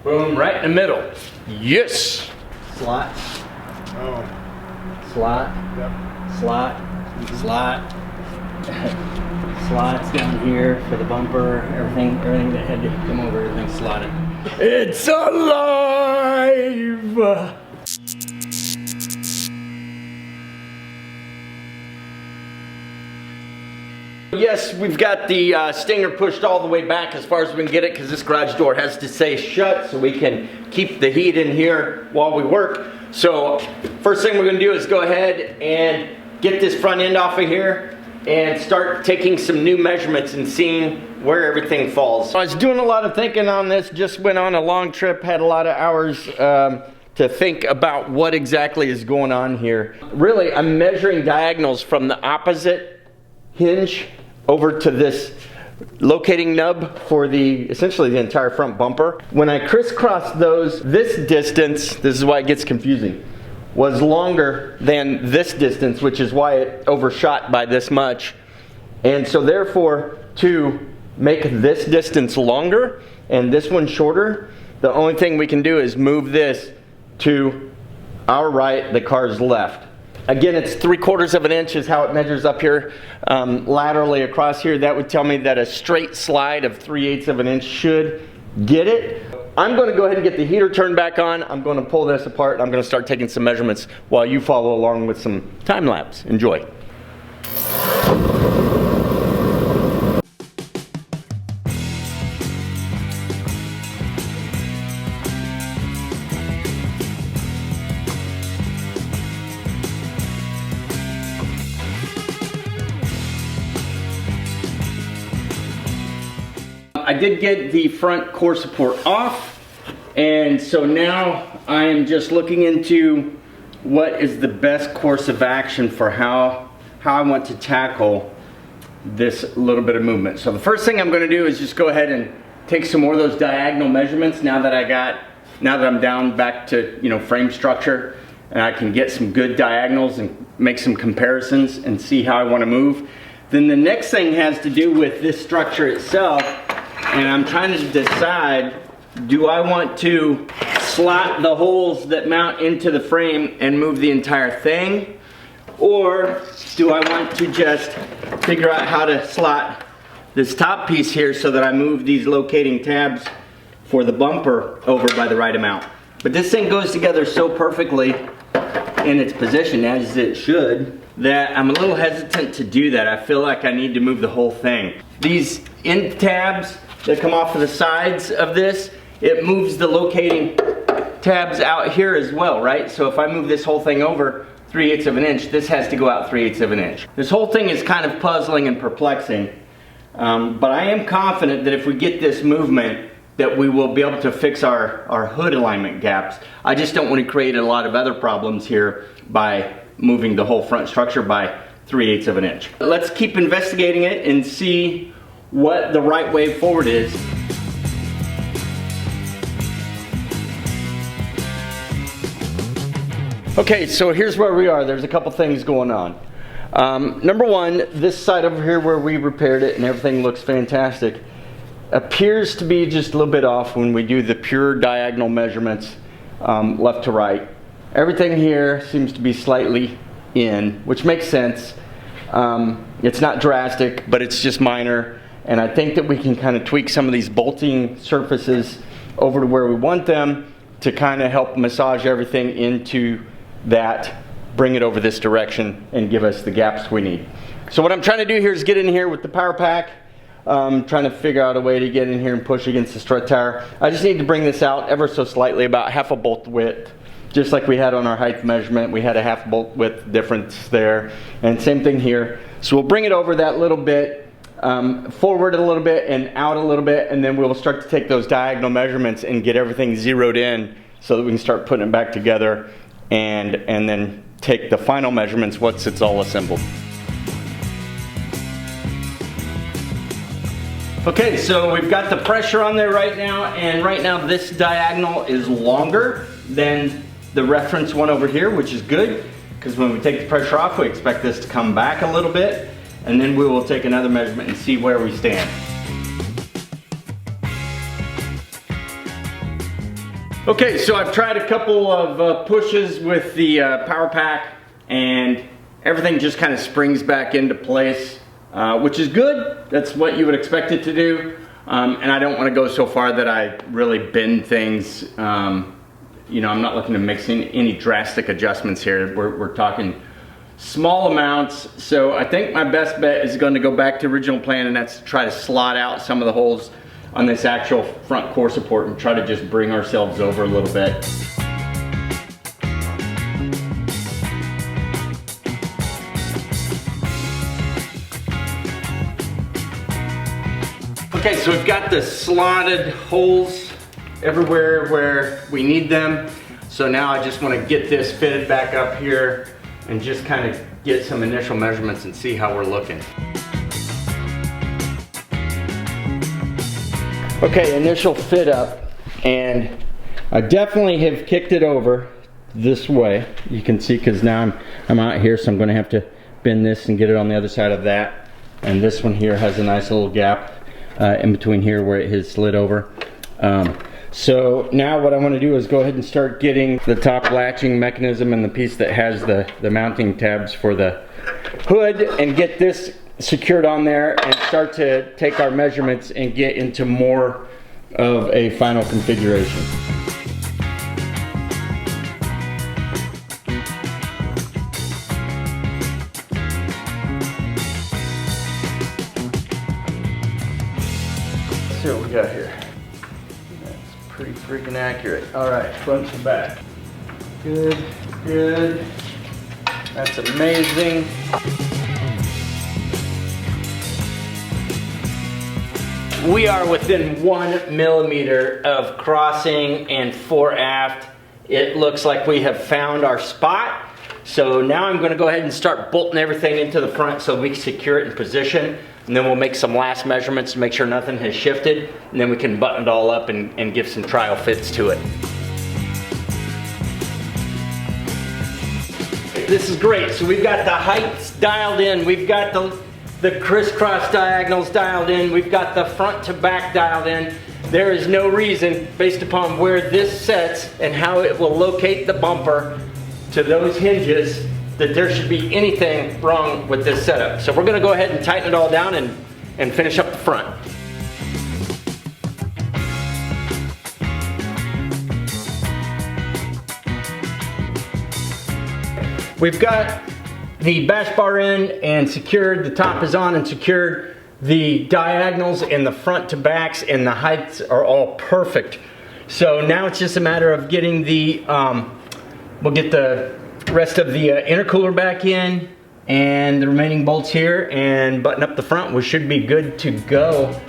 Boom, right in the middle. Yes. Slot. Oh. Slot. Yep. Slot. Slot. Slots down here for the bumper. Everything that had to come over, everything slotted. It's alive. Yes, we've got the Stinger pushed all the way back as far as we can get it because this garage door has to stay shut so we can keep the heat in here while we work. So first thing we're going to do is go ahead and get this front end off of here and start taking some new measurements and seeing where everything falls. I was doing a lot of thinking on this, just went on a long trip, had a lot of hours to think about what exactly is going on here. Really, I'm measuring diagonals from the opposite hinge over to this locating nub for essentially the entire front bumper. When I crisscross those, this distance, this is why it gets confusing, was longer than this distance, which is why it overshot by this much. And so therefore, to make this distance longer and this one shorter, the only thing we can do is move this to our right, the car's left. Again, it's 3/4 of an inch is how it measures up here laterally across here. That would tell me that a straight slide of 3/8 of an inch should get it. I'm going to go ahead and get the heater turned back on. I'm going to pull this apart and I'm going to start taking some measurements while you follow along with some time lapse. Enjoy. I did get the front core support off, and so now I am just looking into what is the best course of action for how I want to tackle this little bit of movement. So the first thing I'm going to do is just go ahead and take some more of those diagonal measurements now that I'm down back to, you know, frame structure, and I can get some good diagonals and make some comparisons and see how I want to move. Then the next thing has to do with this structure itself. And I'm trying to decide, do I want to slot the holes that mount into the frame and move the entire thing? Or do I want to just figure out how to slot this top piece here so that I move these locating tabs for the bumper over by the right amount? But this thing goes together so perfectly in its position, as it should, that I'm a little hesitant to do that. I feel like I need to move the whole thing. These end tabs that come off of the sides of this, it moves the locating tabs out here as well, right? So if I move this whole thing over 3/8 of an inch, this has to go out 3/8 of an inch. This whole thing is kind of puzzling and perplexing, but I am confident that if we get this movement, that we will be able to fix our hood alignment gaps. I just don't want to create a lot of other problems here by moving the whole front structure by 3/8 of an inch. Let's keep investigating it and see what the right way forward is. Okay, so here's where we are. There's a couple things going on. Number one, this side over here where we repaired it and everything looks fantastic appears to be just a little bit off when we do the pure diagonal measurements left to right. Everything here seems to be slightly in, which makes sense. It's not drastic, but it's just minor. And I think that we can kind of tweak some of these bolting surfaces over to where we want them to kind of help massage everything into that, bring it over this direction and give us the gaps we need. So what I'm trying to do here is get in here with the power pack, trying to figure out a way to get in here and push against the strut tire. I just need to bring this out ever so slightly, about half a bolt width. Just like we had on our height measurement, we had a half bolt width difference there. And same thing here. So we'll bring it over that little bit, forward a little bit and out a little bit, and then we'll start to take those diagonal measurements and get everything zeroed in so that we can start putting it back together and then take the final measurements once it's all assembled. Okay, so we've got the pressure on there right now, and right now this diagonal is longer than the reference one over here, which is good, because when we take the pressure off, we expect this to come back a little bit, and then we will take another measurement and see where we stand. Okay, so I've tried a couple of pushes with the power pack, and everything just kind of springs back into place, which is good. That's what you would expect it to do. And I don't want to go so far that I really bend things. You know, I'm not looking to make any drastic adjustments here. We're talking small amounts. So I think my best bet is going to go back to original plan, and that's to try to slot out some of the holes on this actual front core support and try to just bring ourselves over a little bit. Okay, so we've got the slotted holes everywhere where we need them. So now I just want to get this fitted back up here and just kind of get some initial measurements and see how we're looking. Okay, initial fit up, and I definitely have kicked it over this way. You can see, because now I'm out here, so I'm going to have to bend this and get it on the other side of that. And this one here has a nice little gap in between here where it has slid over. So now what I want to do is go ahead and start getting the top latching mechanism and the piece that has the mounting tabs for the hood, and get this secured on there and start to take our measurements and get into more of a final configuration. Let's see what we got here. That's pretty freaking accurate. All right, front to back. Good, good. That's amazing. We are within 1 millimeter of crossing and fore aft. It looks like we have found our spot. So now I'm going to go ahead and start bolting everything into the front so we can secure it in position. And then we'll make some last measurements to make sure nothing has shifted. And then we can button it all up and give some trial fits to it. This is great. So we've got the heights dialed in. We've got the crisscross diagonals dialed in. We've got the front to back dialed in. There is no reason, based upon where this sets and how it will locate the bumper to those hinges, that there should be anything wrong with this setup. So we're gonna go ahead and tighten it all down and finish up the front. We've got the bash bar in and secured, the top is on and secured, the diagonals and the front to backs and the heights are all perfect. So now it's just a matter of getting the, we'll get the rest of the intercooler back in and the remaining bolts here and button up the front. We should be good to go.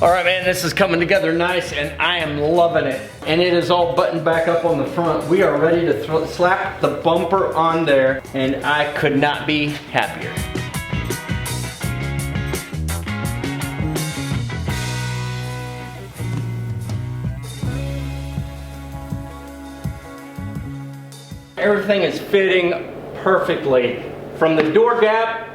All right, man, this is coming together nice and I am loving it. And it is all buttoned back up on the front. We are ready to slap the bumper on there, and I could not be happier. Everything is fitting perfectly. From the door gap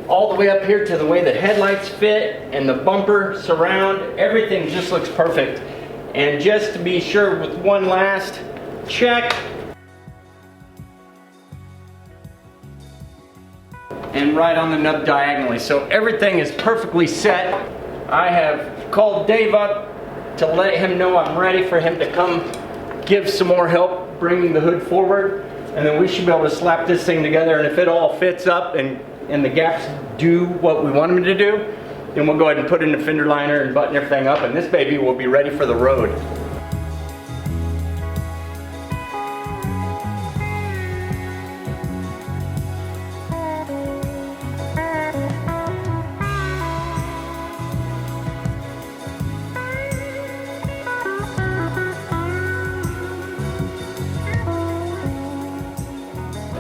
all the way up here to the way the headlights fit and the bumper surround, everything just looks perfect. And just to be sure, with one last check, and right on the nub diagonally. So everything is perfectly set. I have called Dave up to let him know I'm ready for him to come give some more help bringing the hood forward, and then we should be able to slap this thing together, and if it all fits up and the gaps do what we want them to do, then we'll go ahead and put in the fender liner and button everything up, and this baby will be ready for the road.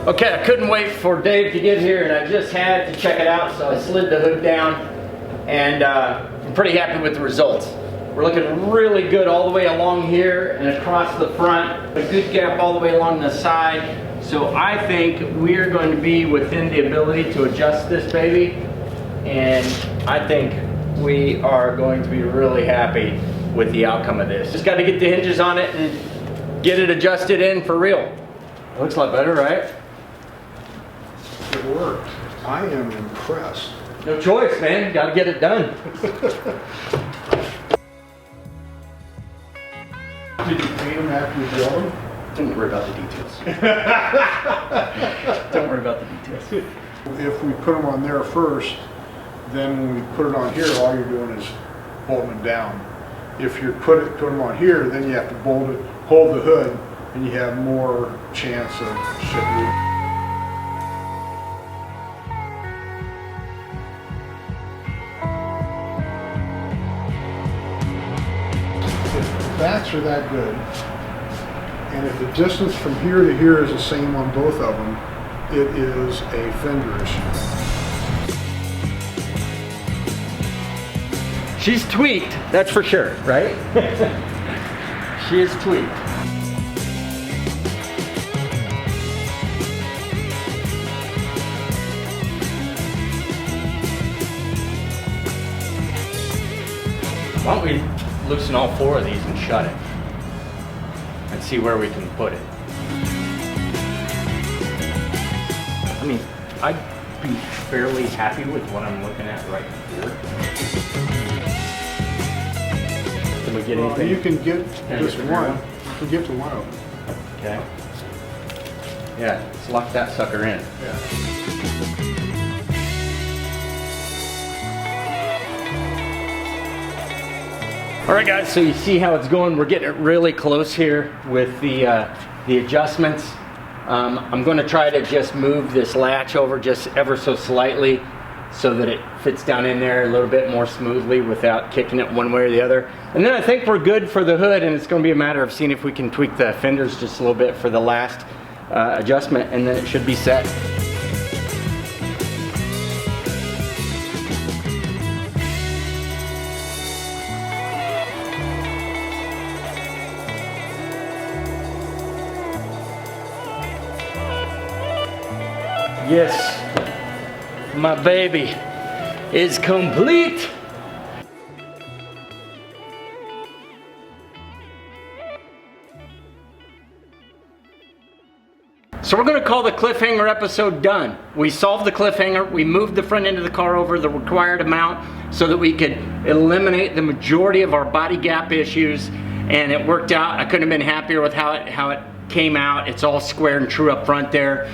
Okay, I couldn't wait for Dave to get here, and I just had to check it out, so I slid the hood down, and I'm pretty happy with the results. We're looking really good all the way along here and across the front. A good gap all the way along the side. So I think we're going to be within the ability to adjust this baby. And I think we are going to be really happy with the outcome of this. Just got to get the hinges on it and get it adjusted in for real. It looks a lot better, right? It worked. I am impressed. No choice, man. Got to get it done. Did you paint them after you built them? Don't worry about the details. Don't worry about the details. If we put them on there first, then when we put it on here, all you're doing is bolting it down. If you put them on here, then you have to bolt it, hold the hood, and you have more chance of shit moving. If the backs are that good, and if the distance from here to here is the same on both of them, it is a fender issue. She's tweaked, that's for sure, right? She is tweaked. Why don't we loosen all four of these and shut it and see where we can put it. I mean, I'd be fairly happy with what I'm looking at right here. Can we get anything? You can get just get one. You can get to one of them. Okay. Yeah, let's lock that sucker in. Yeah. All right, guys, so you see how it's going. We're getting it really close here with the adjustments. I'm going to try to just move this latch over just ever so slightly so that it fits down in there a little bit more smoothly without kicking it one way or the other. And then I think we're good for the hood, and it's going to be a matter of seeing if we can tweak the fenders just a little bit for the last adjustment, and then it should be set. Yes, my baby is complete. So we're going to call the cliffhanger episode done. We solved the cliffhanger. We moved the front end of the car over the required amount so that we could eliminate the majority of our body gap issues, and it worked out. I couldn't have been happier with how it came out. It's all square and true up front there.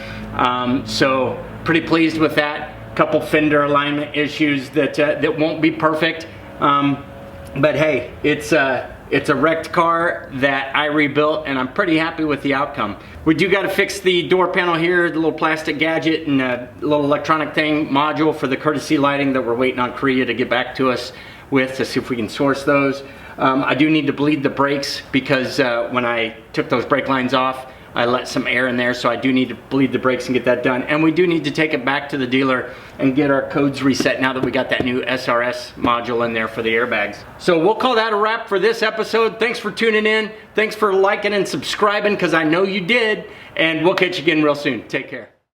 So pretty pleased with that. Couple fender alignment issues that won't be perfect, but hey, it's a wrecked car that I rebuilt, and I'm pretty happy with the outcome. We do got to fix the door panel here, the little plastic gadget and a little electronic thing module for the courtesy lighting that we're waiting on Korea to get back to us with to see if we can source those. I do need to bleed the brakes because when I took those brake lines off, I let some air in there, so I do need to bleed the brakes and get that done. And we do need to take it back to the dealer and get our codes reset now that we got that new SRS module in there for the airbags. So we'll call that a wrap for this episode. Thanks for tuning in. Thanks for liking and subscribing, because I know you did. And we'll catch you again real soon. Take care.